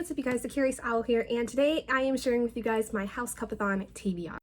what's up you guys, the Curious Owl here, and today I am sharing with you guys my HouseCupathon TBR.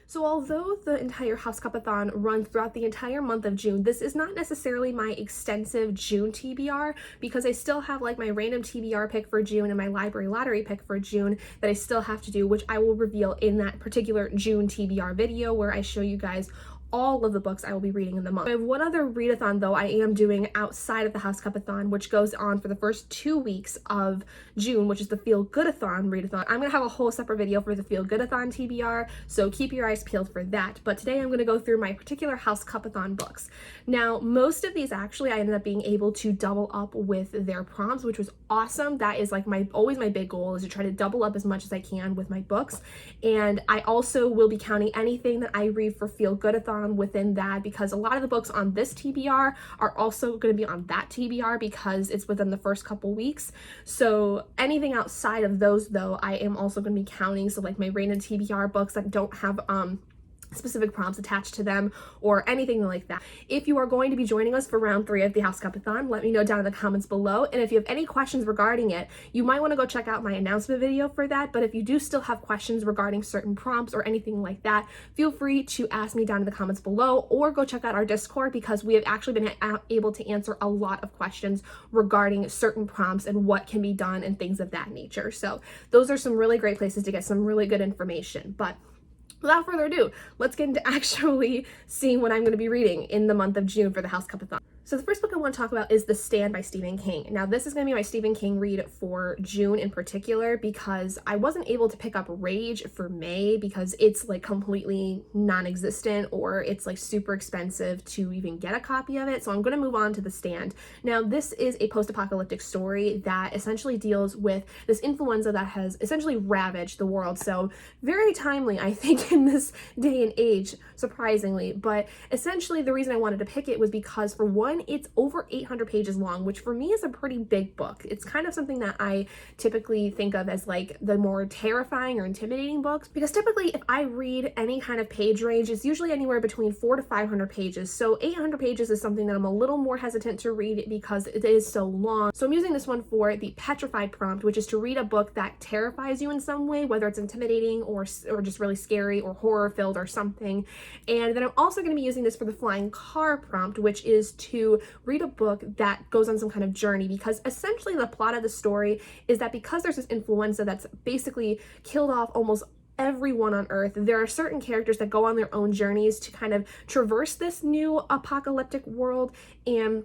So although the entire HouseCupathon runs throughout the entire month of June, this is not necessarily my extensive June TBR because I still have like my random TBR pick for June and my library lottery pick for June that I still have to do, which I will reveal in that particular June TBR video where I show you guys all of the books I will be reading in the month. I have one other readathon though I am doing outside of the HouseCupathon, which goes on for the first 2 weeks of June, which is the Feel Goodathon readathon. I'm gonna have a whole separate video for the Feel Goodathon TBR, so keep your eyes peeled for that. But today I'm gonna go through my particular HouseCupathon books. Now, most of these actually I ended up being able to double up with their prompts, which was awesome. That is like always my big goal, is to try to double up as much as I can with my books. And I also will be counting anything that I read for Feel Goodathon within that, because a lot of the books on this TBR are also going to be on that TBR because it's within the first couple weeks. So anything outside of those though, I am also going to be counting. So like my random TBR books that don't have specific prompts attached to them or anything like that. If you are going to be joining us for round 3 of the HouseCupathon, let me know down in the comments below. And if you have any questions regarding it, you might want to go check out my announcement video for that. But if you do still have questions regarding certain prompts or anything like that, feel free to ask me down in the comments below, or go check out our Discord because we have actually been able to answer a lot of questions regarding certain prompts and what can be done and things of that nature. So those are some really great places to get some really good information. But without further ado, let's get into actually seeing what I'm going to be reading in the month of June for the HouseCupathon. So the first book I want to talk about is The Stand by Stephen King. Now this is going to be my Stephen King read for June in particular because I wasn't able to pick up Rage for May because it's like completely non-existent, or it's like super expensive to even get a copy of it. So I'm going to move on to The Stand. Now this is a post-apocalyptic story that essentially deals with this influenza that has essentially ravaged the world. So very timely, I think, in this day and age, surprisingly. But essentially the reason I wanted to pick it was because, for one, it's over 800 pages long, which for me is a pretty big book. It's kind of something that I typically think of as like the more terrifying or intimidating books, because typically if I read any kind of page range, it's usually anywhere between 400 to 500 pages. So 800 pages is something that I'm a little more hesitant to read because it is so long. So I'm using this one for the petrified prompt, which is to read a book that terrifies you in some way, whether it's intimidating or just really scary or horror filled or something. And then I'm also going to be using this for the flying car prompt, which is to read a book that goes on some kind of journey, because essentially the plot of the story is that because there's this influenza that's basically killed off almost everyone on Earth, there are certain characters that go on their own journeys to kind of traverse this new apocalyptic world, and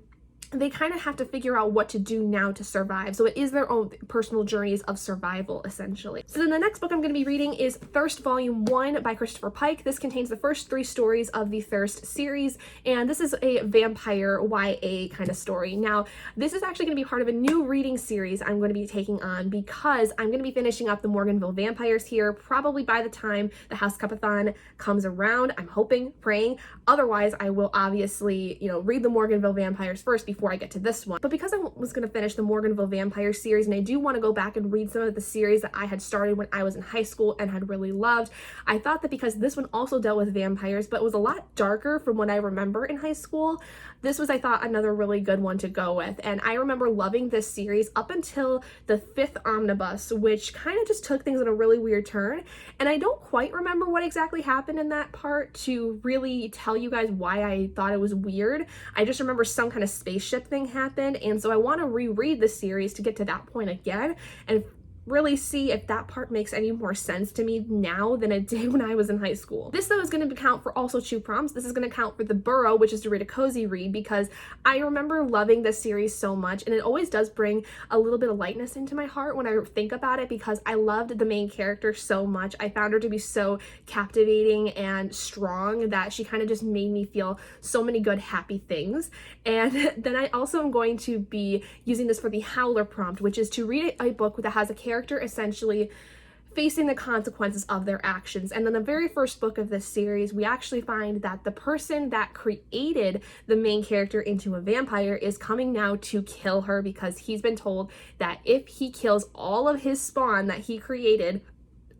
they kind of have to figure out what to do now to survive. So it is their own personal journeys of survival, essentially. So then the next book I'm going to be reading is Thirst Volume 1 by Christopher Pike. This contains the first 3 stories of the Thirst series, and this is a vampire YA kind of story. Now, this is actually going to be part of a new reading series I'm going to be taking on, because I'm going to be finishing up the Morganville vampires here probably by the time the HouseCupathon comes around. I'm hoping, praying. Otherwise, I will obviously, read the Morganville vampires first before I get to this one. But because I was going to finish the Morganville Vampire series, and I do want to go back and read some of the series that I had started when I was in high school and had really loved, I thought that because this one also dealt with vampires, but it was a lot darker from what I remember in high school, this was, I thought, another really good one to go with. And I remember loving this series up until the 5th omnibus, which kind of just took things in a really weird turn. And I don't quite remember what exactly happened in that part to really tell you guys why I thought it was weird. I just remember some kind of spaceship thing happened, and so I want to reread the series to get to that point again and really see if that part makes any more sense to me now than it did when I was in high school. This though is going to count for also 2 prompts. This is going to count for the Burrow, which is to read a cozy read, because I remember loving this series so much, and it always does bring a little bit of lightness into my heart when I think about it, because I loved the main character so much. I found her to be so captivating and strong that she kind of just made me feel so many good, happy things. And then I also am going to be using this for the Howler prompt, which is to read a book that has a character essentially facing the consequences of their actions. And then the very first book of this series, we actually find that the person that created the main character into a vampire is coming now to kill her, because he's been told that if he kills all of his spawn that he created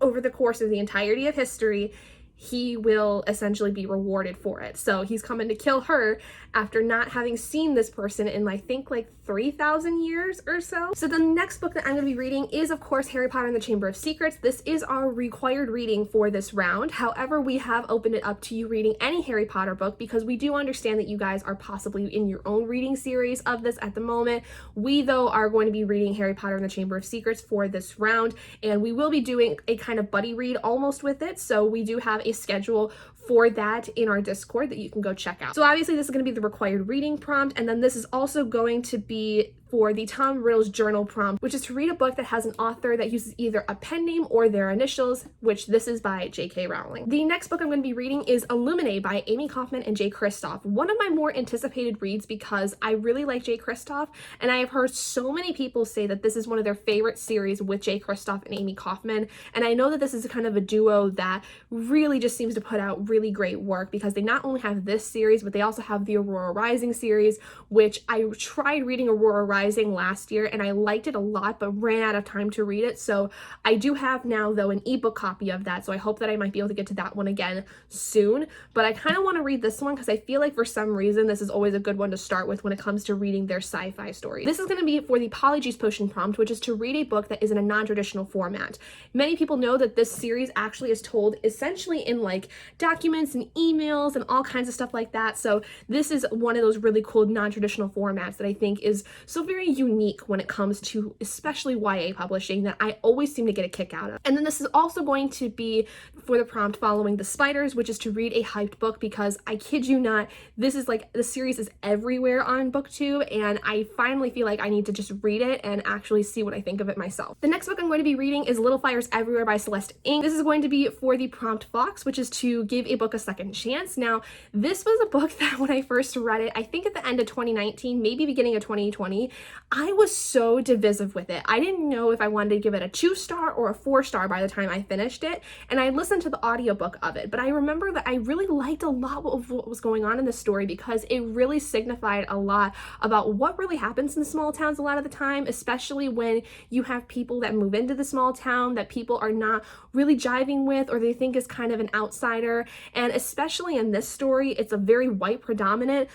over the course of the entirety of history, he will essentially be rewarded for it. So he's coming to kill her after not having seen this person in I think like 3,000 years or so. So the next book that I'm going to be reading is of course Harry Potter and the Chamber of Secrets. This is our required reading for this round. However, we have opened it up to you reading any Harry Potter book because we do understand that you guys are possibly in your own reading series of this at the moment. We though are going to be reading Harry Potter and the Chamber of Secrets for this round, and we will be doing a kind of buddy read almost with it. So we do have a schedule for that in our Discord that you can go check out. So obviously this is going to be the required reading prompt, and then this is also going to be for the Tom Riddle's journal prompt, which is to read a book that has an author that uses either a pen name or their initials, which this is by J.K. Rowling. The next book I'm going to be reading is Illuminated by Amy Kaufman and Jay Kristoff. One of my more anticipated reads because I really like Jay Kristoff, and I have heard so many people say that this is one of their favorite series with Jay Kristoff and Amy Kaufman, and I know that this is kind of a duo that really just seems to put out really great work because they not only have this series, but they also have the Aurora Rising series, which I tried reading Aurora Rising last year and I liked it a lot but ran out of time to read it. So I do have now though an ebook copy of that, so I hope that I might be able to get to that one again soon. But I kind of want to read this one because I feel like for some reason this is always a good one to start with when it comes to reading their sci-fi stories. This is going to be for the Polyjuice Potion prompt, which is to read a book that is in a non-traditional format. Many people know that this series actually is told essentially in like documents and emails and all kinds of stuff like that. So this is one of those really cool non-traditional formats that I think is so very unique when it comes to especially YA publishing that I always seem to get a kick out of. And then this is also going to be for the prompt following The Spiders, which is to read a hyped book because I kid you not, this is like the series is everywhere on BookTube and I finally feel like I need to just read it and actually see what I think of it myself. The next book I'm going to be reading is Little Fires Everywhere by Celeste Ng. This is going to be for the prompt Fox, which is to give a book a second chance. Now, this was a book that when I first read it, I think at the end of 2019, maybe beginning of 2020, I was so divisive with it. I didn't know if I wanted to give it a 2-star or a 4-star by the time I finished it, and I listened to the audiobook of it, but I remember that I really liked a lot of what was going on in the story because it really signified a lot about what really happens in small towns a lot of the time, especially when you have people that move into the small town that people are not really jiving with or they think is kind of an outsider. And especially in this story, it's a very white predominant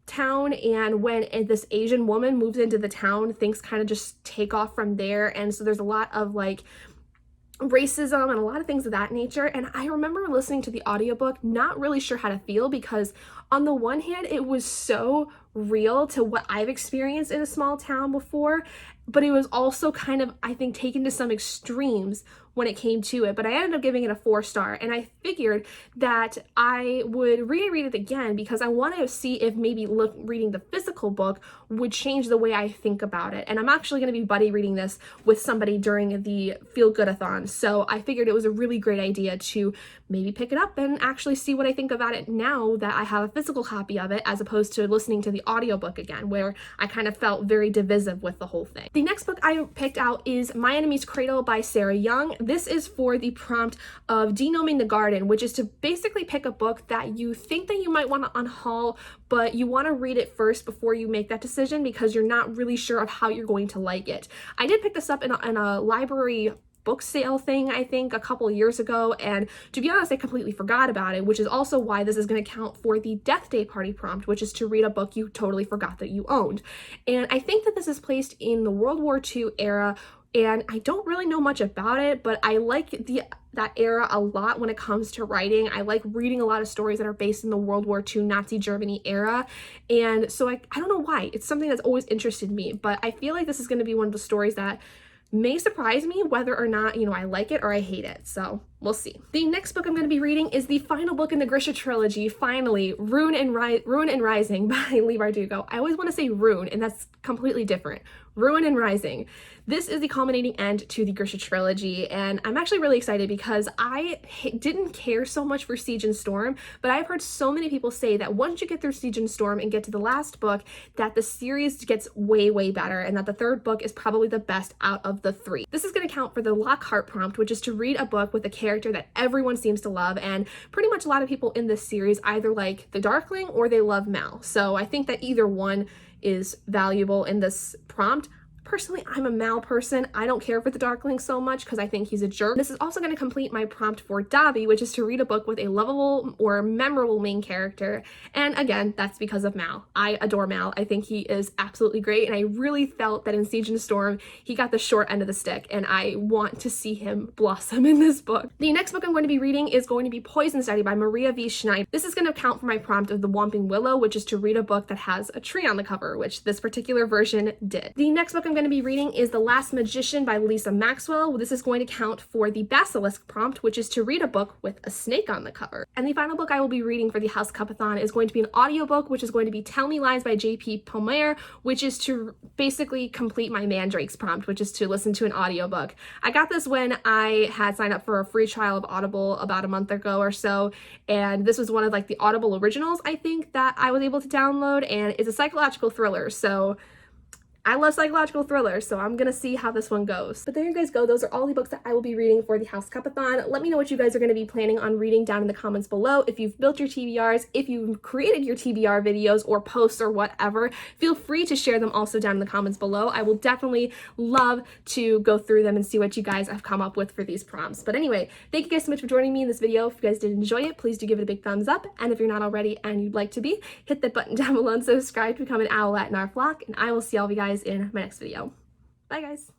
town, and when this Asian woman moves into the town, things kind of just take off from there. And so there's a lot of like racism and a lot of things of that nature. And I remember listening to the audiobook not really sure how to feel because on the one hand it was so real to what I've experienced in a small town before, but it was also kind of, I think, taken to some extremes when it came to it. But I ended up giving it a 4-star, and I figured that I would reread it again because I want to see if maybe reading the physical book would change the way I think about it. And I'm actually going to be buddy reading this with somebody during the Feel Good-a-thon, so I figured it was a really great idea to maybe pick it up and actually see what I think about it now that I have a physical copy of it, as opposed to listening to the audiobook again, where I kind of felt very divisive with the whole thing. The next book I picked out is My Enemy's Cradle by Sarah Young. This is for the prompt of denoming the garden, which is to basically pick a book that you think that you might want to unhaul, but you want to read it first before you make that decision because you're not really sure of how you're going to like it. I did pick this up in a library book sale thing, I think, a couple of years ago, and to be honest, I completely forgot about it, which is also why this is going to count for the Death Day Party prompt, which is to read a book you totally forgot that you owned. And I think that this is placed in the World War II era, and I don't really know much about it, but I like that era a lot when it comes to writing. I like reading a lot of stories that are based in the World War II Nazi Germany era, and so I don't know why. It's something that's always interested me, but I feel like this is going to be one of the stories that may surprise me whether or not, I like it or I hate it. So we'll see. The next book I'm going to be reading is the final book in the Grisha trilogy, finally, Rune and Rising by Leigh Bardugo. I always want to say Rune, and that's completely different. Ruin and Rising. This is the culminating end to the Grisha trilogy, and I'm actually really excited because I didn't care so much for Siege and Storm, but I've heard so many people say that once you get through Siege and Storm and get to the last book, that the series gets way, way better, and that the third book is probably the best out of the 3. This is going to count for the Lockhart prompt, which is to read a book with a character that everyone seems to love, and pretty much a lot of people in this series either like the Darkling or they love Mal. So I think that either one is valuable in this prompt. Personally, I'm a Mal person. I don't care for the Darkling so much because I think he's a jerk. This is also going to complete my prompt for Davi, which is to read a book with a lovable or memorable main character. And again, that's because of Mal. I adore Mal. I think he is absolutely great, and I really felt that in Siege and Storm, he got the short end of the stick, and I want to see him blossom in this book. The next book I'm going to be reading is going to be Poison Study by Maria V. Schneider. This is going to count for my prompt of The Whomping Willow, which is to read a book that has a tree on the cover, which this particular version did. The next book I'm going to be reading is The Last Magician by Lisa Maxwell. This is going to count for the Basilisk prompt, which is to read a book with a snake on the cover. And the final book I will be reading for the HouseCupathon is going to be an audiobook, which is going to be Tell Me Lies by J.P. Palmer, which is to basically complete my Mandrakes prompt, which is to listen to an audiobook. I got this when I had signed up for a free trial of Audible about a month ago or so, and this was one of like the Audible originals, I think, that I was able to download, and it's a psychological thriller, so I love psychological thrillers, so I'm gonna see how this one goes. But there you guys go. Those are all the books that I will be reading for the HouseCupathon. Let me know what you guys are gonna be planning on reading down in the comments below. If you've built your TBRs, if you've created your TBR videos or posts or whatever, feel free to share them also down in the comments below. I will definitely love to go through them and see what you guys have come up with for these prompts. But anyway, thank you guys so much for joining me in this video. If you guys did enjoy it, please do give it a big thumbs up. And if you're not already and you'd like to be, hit that button down below and subscribe to become an owlet in our flock. And I will see all of you guys in my next video. Bye guys.